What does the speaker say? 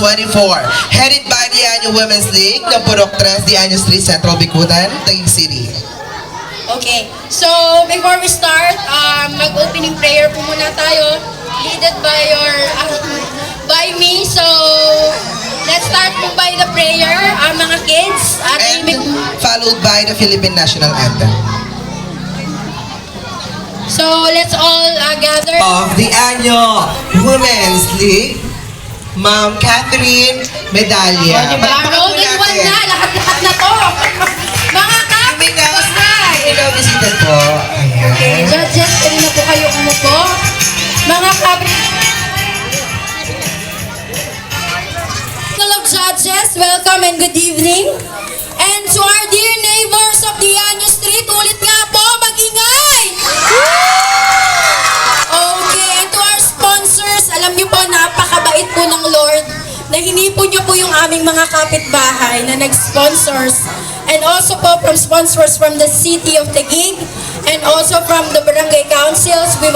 2024, headed by the Annual Women's League ng Purok 3, the Annual Street, Central Bicutan, Taguig City. Okay, so before we start, mag-opening prayer po muna tayo, leaded by me. So let's start po by the prayer, mga kids. And followed by the Philippine National Anthem. So let's all gather. Of the Annual Women's League, Ma'am Catherine Medalla. Roll in one na, lahat-lahat na to. Mga kapit bahay. Ikaw visited po. Okay, judges, pwede na po kayo umupo. Mga kapit. Hello judges, welcome and good evening. And to our dear neighbors of the Anyo Street, ulit nga po, mag-ingay! Okay, and to our sponsors, alam niyo po, napakabait po ng Lord na hinipo niyo po yung aming mga kapitbahay na nag-sponsors. And also po from sponsors from the city of Taguig and also from the barangay councils, we